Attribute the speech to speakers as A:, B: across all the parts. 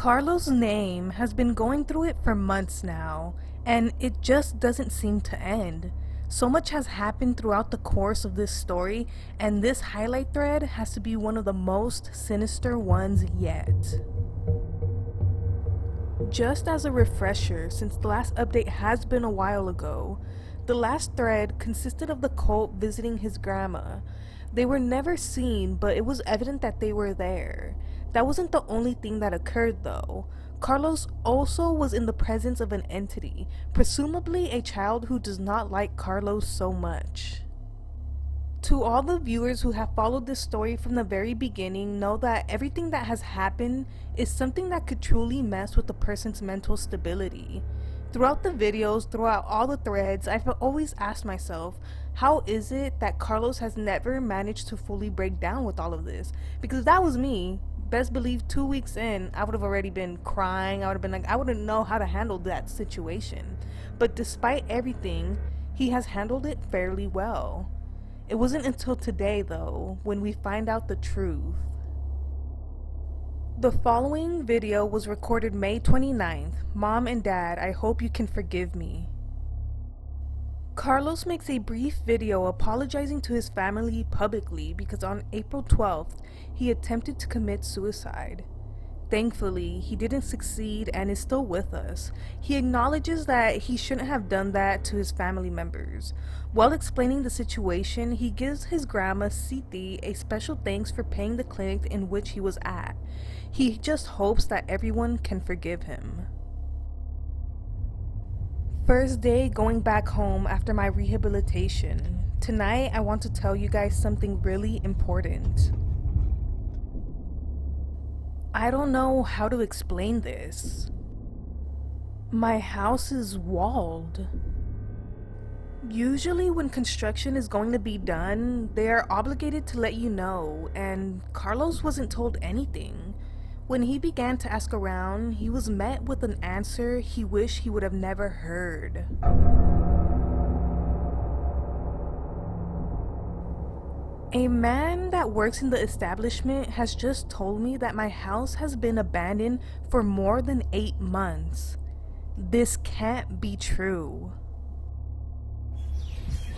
A: Carlos' name has been going through it for months now, and it just doesn't seem to end. So much has happened throughout the course of this story, and this highlight thread has to be one of the most sinister ones yet. Just as a refresher, since the last update has been a while ago, the last thread consisted of the cult visiting his grandma. They were never seen, but it was evident that they were there. That wasn't the only thing that occurred though. Carlos also was in the presence of an entity, presumably a child who does not like Carlos so much. To all the viewers who have followed this story from the very beginning, know that everything that has happened is something that could truly mess with a person's mental stability. Throughout the videos, throughout all the threads, I've always asked myself, how is it that Carlos has never managed to fully break down with all of this? Because if that was me, best believe 2 weeks in, I would have already been crying. I would have been like, I wouldn't know how to handle that situation. But despite everything, he has handled it fairly well. It wasn't until today, though, when we find out the truth. The following video was recorded May 29th. Mom and Dad, I hope you can forgive me. Carlos makes a brief video apologizing to his family publicly because on April 12th, he attempted to commit suicide. Thankfully, he didn't succeed and is still with us. He acknowledges that he shouldn't have done that to his family members. While explaining the situation, he gives his grandma, Siti, a special thanks for paying the clinic in which he was at. He just hopes that everyone can forgive him. First day going back home after my rehabilitation. Tonight, I want to tell you guys something really important. I don't know how to explain this. My house is walled. Usually when construction is going to be done, they are obligated to let you know, and Carlos wasn't told anything. When he began to ask around, he was met with an answer he wished he would have never heard. A man that works in the establishment has just told me that my house has been abandoned for more than 8 months. This can't be true.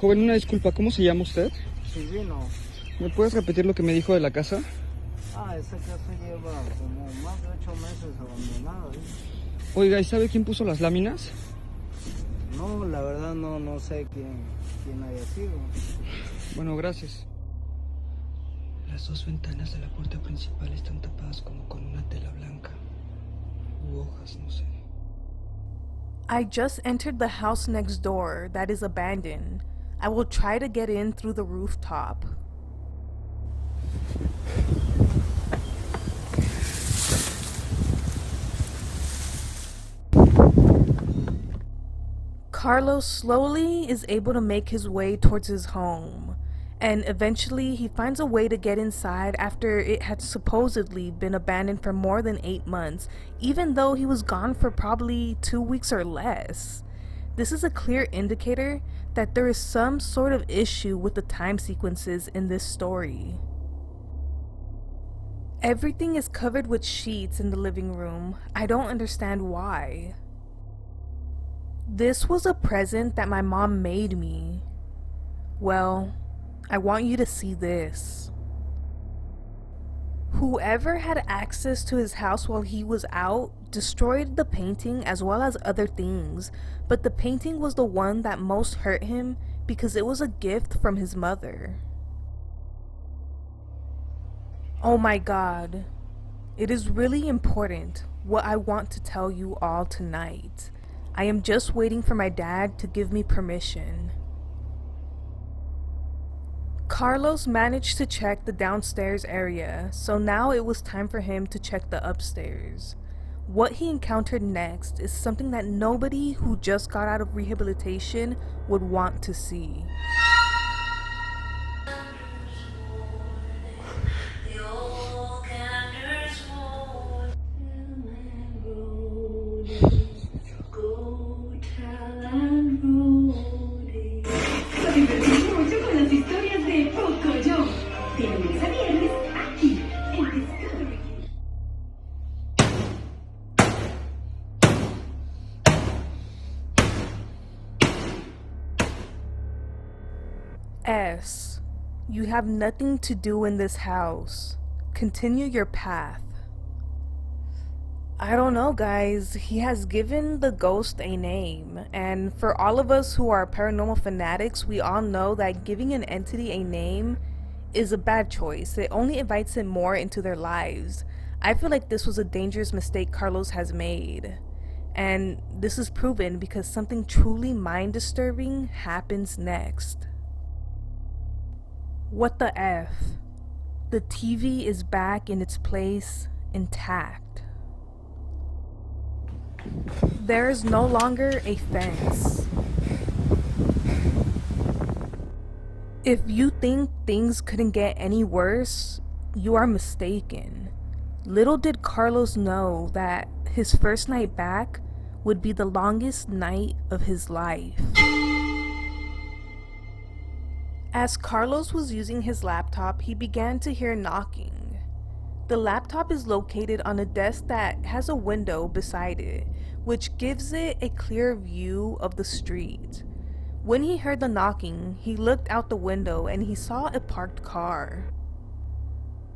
B: Joven, una disculpa, ¿cómo se llama usted?
C: Silvino.
B: ¿Me puedes repetir lo que me dijo de la casa?
C: Esa casa lleva como más de 8 meses abandonada.
B: Oiga, ¿y sabe quién puso las láminas?
C: No, la verdad no sé quién haya sido.
B: Bueno, gracias. Las 2 ventanas de la puerta principal están tapadas como con una tela blanca. U hojas, no sé.
A: I just entered the house next door that is abandoned. I will try to get in through the rooftop. Carlos slowly is able to make his way towards his home, and eventually he finds a way to get inside after it had supposedly been abandoned for more than 8 months, even though he was gone for probably 2 weeks or less. This is a clear indicator that there is some sort of issue with the time sequences in this story. Everything is covered with sheets in the living room. I don't understand why. This was a present that my mom made me. Well, I want you to see this. Whoever had access to his house while he was out destroyed the painting as well as other things, but the painting was the one that most hurt him because it was a gift from his mother. Oh my God. It is really important what I want to tell you all tonight. I am just waiting for my dad to give me permission. Carlos managed to check the downstairs area, so now it was time for him to check the upstairs. What he encountered next is something that nobody who just got out of rehabilitation would want to see. S. You have nothing to do in this house. Continue your path. I don't know, guys. He has given the ghost a name, and for all of us who are paranormal fanatics, we all know that giving an entity a name is a bad choice. It only invites it more into their lives. I feel like this was a dangerous mistake Carlos has made. And this is proven because something truly mind disturbing happens next. What the F? The TV is back in its place, intact. There is no longer a fence. If you think things couldn't get any worse, you are mistaken. Little did Carlos know that his first night back would be the longest night of his life. As Carlos was using his laptop, he began to hear knocking. The laptop is located on a desk that has a window beside it, which gives it a clear view of the street. When he heard the knocking, he looked out the window and he saw a parked car.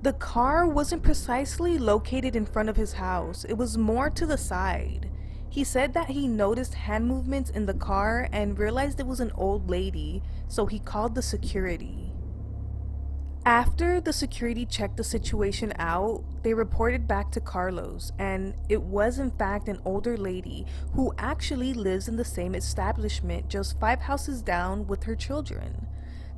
A: The car wasn't precisely located in front of his house, it was more to the side. He said that he noticed hand movements in the car and realized it was an old lady, so he called the security. After the security checked the situation out, they reported back to Carlos, and it was in fact an older lady who actually lives in the same establishment just 5 houses down with her children.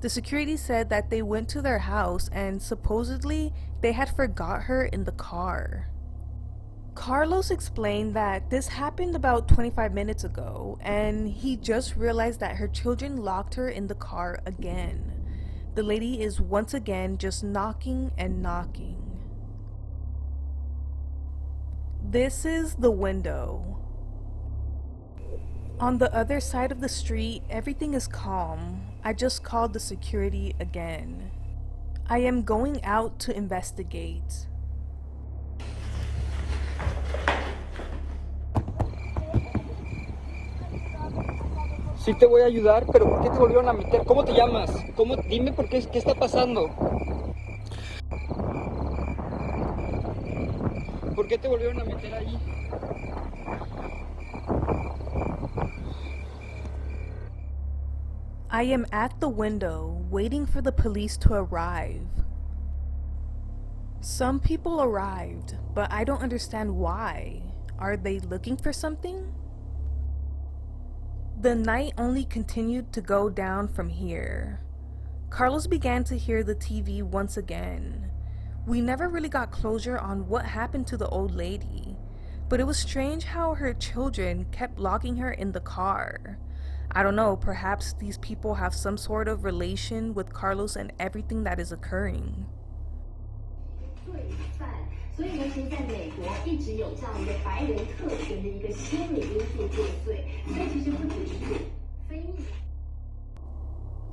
A: The security said that they went to their house and supposedly they had forgot her in the car. Carlos explained that this happened about 25 minutes ago and he just realized that her children locked her in the car again. The lady is once again just knocking and knocking. This is the window. On the other side of the street, everything is calm. I just called the security again. I am going out to investigate.
B: Sí te voy a ayudar, pero ¿por qué te volvieron a meter? ¿Cómo te llamas? Dime por qué está pasando. ¿Por qué te volvieron a meter ahí?
A: I am at the window, waiting for the police to arrive. Some people arrived, but I don't understand why. Are they looking for something? The night only continued to go down from here. Carlos began to hear the TV once again. We never really got closure on what happened to the old lady, but it was strange how her children kept locking her in the car. I don't know, perhaps these people have some sort of relation with Carlos and everything that is occurring.
D: 所以呢，其实在美国一直有这样一个白人特权的一个心理因素作祟，所以其实不只是非裔。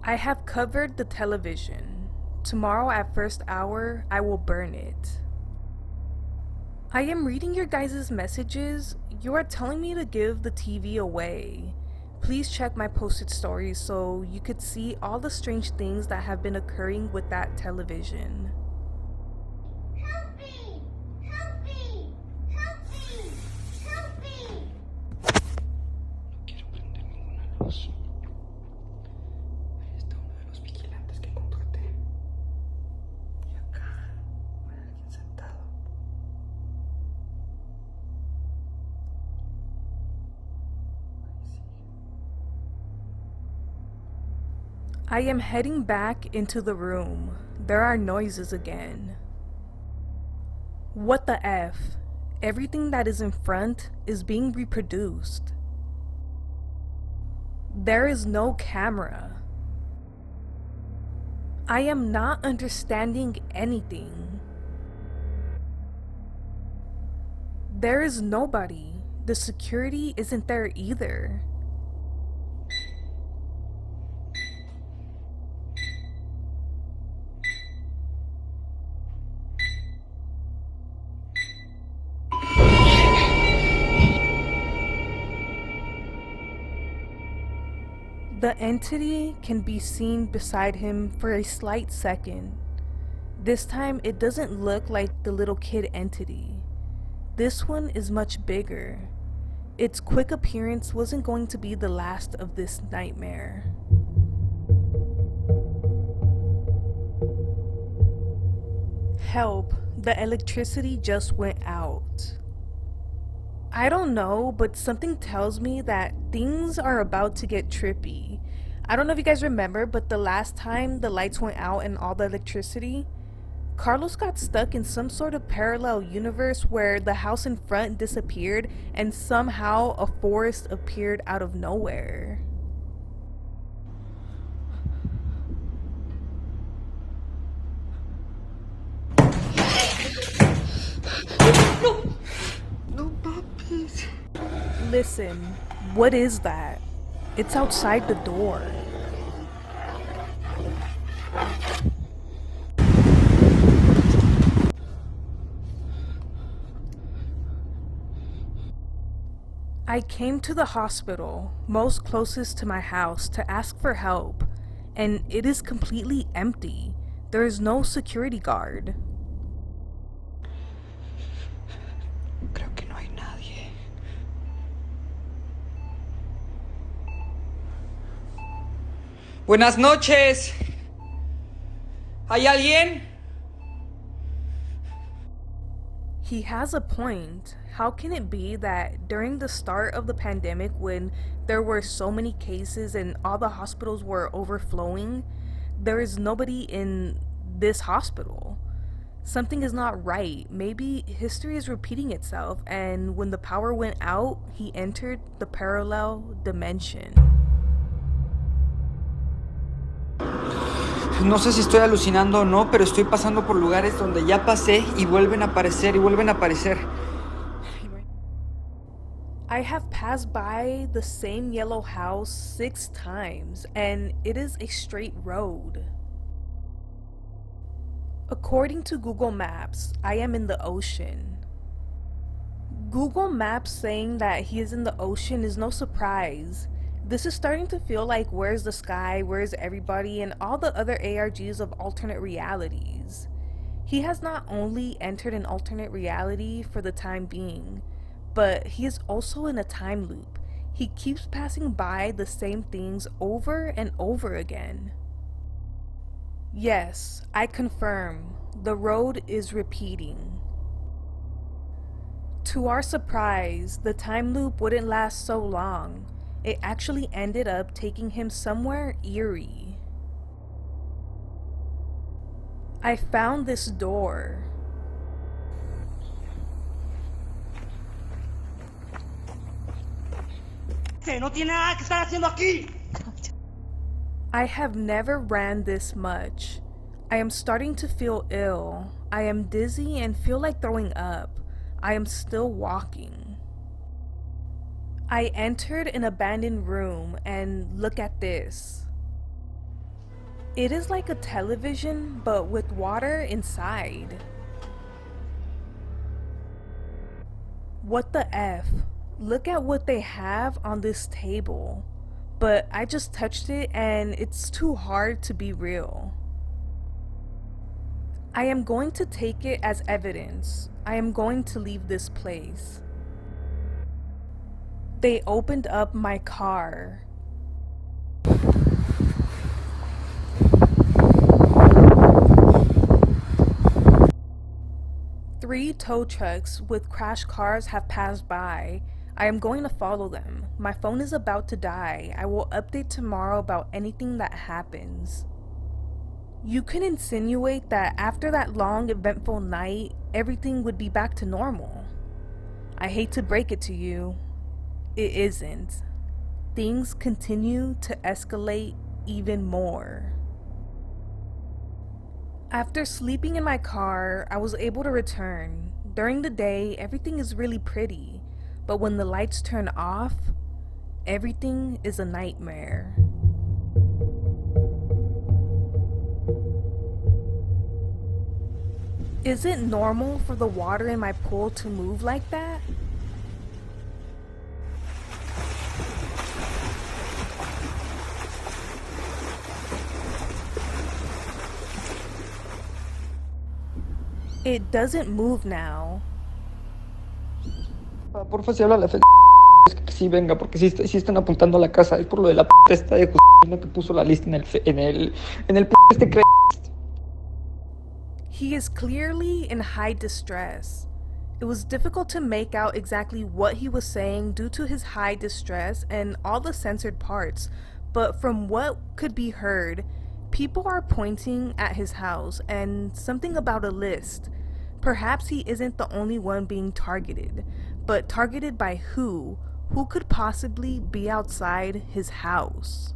A: I have covered the television. Tomorrow at first hour, I will burn it. I am reading your guys' messages. You are telling me to give the TV away. Please check my posted stories so you could see all the strange things that have been occurring with that television.
B: Ahí está uno de los vigilantes que contraté. Y acá hay alguien sentado. Ahí sigue.
A: I am heading back into the room. There are noises again. What the F? Everything that is in front is being reproduced. There is no camera. I am not understanding anything. There is nobody. The security isn't there either. The entity can be seen beside him for a slight second. This time, it doesn't look like the little kid entity. This one is much bigger. Its quick appearance wasn't going to be the last of this nightmare. Help, the electricity just went out. I don't know, but something tells me that things are about to get trippy. I don't know if you guys remember, but the last time the lights went out and all the electricity, Carlos got stuck in some sort of parallel universe where the house in front disappeared and somehow a forest appeared out of nowhere.
B: No, papis.
A: Listen, what is that? It's outside the door. I came to the hospital, most closest to my house, to ask for help, and it is completely empty. There is no security guard.
B: Creo que no hay nadie. Buenas noches. ¿Hay alguien?
A: He has a point. How can it be that during the start of the pandemic, when there were so many cases and all the hospitals were overflowing, there is nobody in this hospital? Something is not right. Maybe history is repeating itself, and when the power went out, he entered the parallel dimension.
B: No sé si estoy alucinando o no, pero estoy pasando por lugares donde ya pasé y vuelven a aparecer y vuelven a aparecer.
A: I have passed by the same yellow house 6 times, and it is a straight road. According to Google Maps, I am in the ocean. Google Maps saying that he is in the ocean is no surprise. This is starting to feel like Where's the Sky, Where's Everybody, and all the other ARGs of alternate realities. He has not only entered an alternate reality for the time being, but he is also in a time loop. He keeps passing by the same things over and over again. Yes, I confirm, the road is repeating. To our surprise, the time loop wouldn't last so long. It actually ended up taking him somewhere eerie. I found this door.
E: No tiene nada que estar haciendo aquí.
A: I have never ran this much. I am starting to feel ill. I am dizzy and feel like throwing up. I am still walking. I entered an abandoned room and look at this. It is like a television but with water inside. What the F? Look at what they have on this table. But I just touched it and it's too hard to be real. I am going to take it as evidence. I am going to leave this place. They opened up my car. Three tow trucks with crashed cars have passed by. I am going to follow them. My phone is about to die. I will update tomorrow about anything that happens. You can insinuate that after that long, eventful night, everything would be back to normal. I hate to break it to you. It isn't. Things continue to escalate even more. After sleeping in my car, I was able to return. During the day, everything is really pretty. But when the lights turn off, everything is a nightmare. Is it normal for the water in my pool to move like that? It doesn't move now.
B: Porfa, si habla la fe que sí venga, porque sí están apuntando a la casa. Es por lo de la esta de que puso la lista en el este cre...
A: He is clearly in high distress. It was difficult to make out exactly what he was saying due to his high distress and all the censored parts, but from what could be heard, people are pointing at his house and something about a list. Perhaps he isn't the only one being targeted, but targeted by who? Who could possibly be outside his house?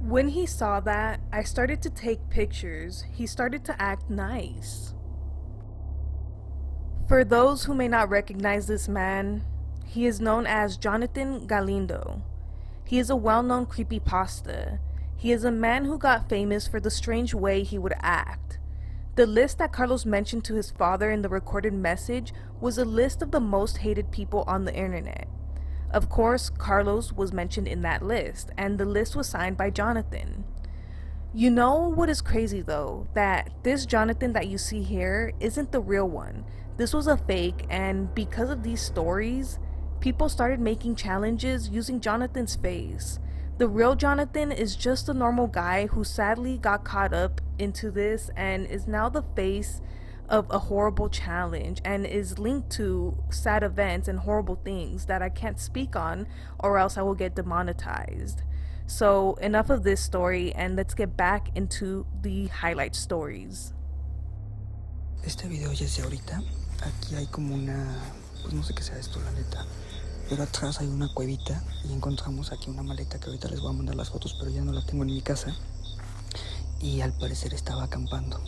A: When he saw that, I started to take pictures. He started to act nice. For those who may not recognize this man, he is known as Jonathan Galindo. He is a well-known creepypasta. He is a man who got famous for the strange way he would act. The list that Carlos mentioned to his father in the recorded message was a list of the most hated people on the internet. Of course, Carlos was mentioned in that list, and the list was signed by Jonathan. You know what is crazy though? That this Jonathan that you see here isn't the real one. This was a fake, and because of these stories, people started making challenges using Jonathan's face. The real Jonathan is just a normal guy who sadly got caught up into this and is now the face of a horrible challenge and is linked to sad events and horrible things that I can't speak on or else I will get demonetized. So enough of this story and let's get back into the highlight stories.
B: Este video ya es de ahorita. Aquí hay como una... pues no sé qué sea esto, la neta. Pero atrás hay una cuevita y encontramos aquí una maleta que ahorita les voy a mandar las fotos, pero ya no la tengo en mi casa. Y al parecer estaba acampando.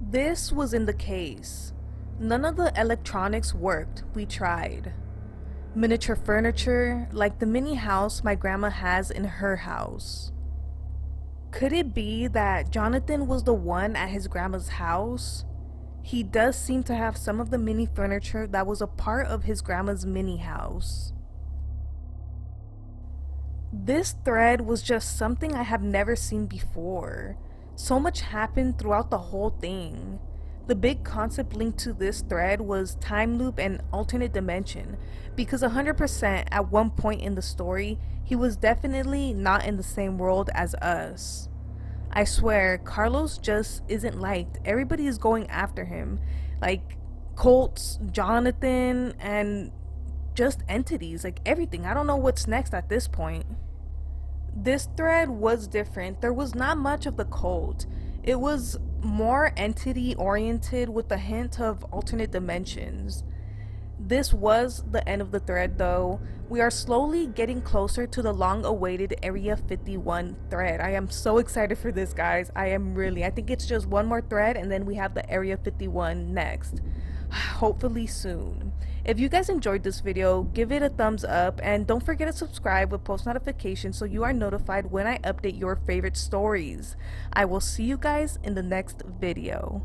A: This was in the case. None of the electronics worked. We tried. Miniature furniture, like the mini house my grandma has in her house. Could it be that Jonathan was the one at his grandma's house? He does seem to have some of the mini furniture that was a part of his grandma's mini house. This thread was just something I have never seen before. So much happened throughout the whole thing. The big concept linked to this thread was time loop and alternate dimension, because 100% at one point in the story, he was definitely not in the same world as us. I swear, Carlos just isn't liked. Everybody is going after him. Like, cults, Jonathan, and just entities, like everything. I don't know what's next at this point. This thread was different. There was not much of the cult. It was more entity oriented with a hint of alternate dimensions. This was the end of the thread though. We are slowly getting closer to the long awaited Area 51 thread. I am so excited for this, guys. I think it's just one more thread and then we have the Area 51 next. Hopefully soon. If you guys enjoyed this video, give it a thumbs up and don't forget to subscribe with post notifications so you are notified when I update your favorite stories. I will see you guys in the next video.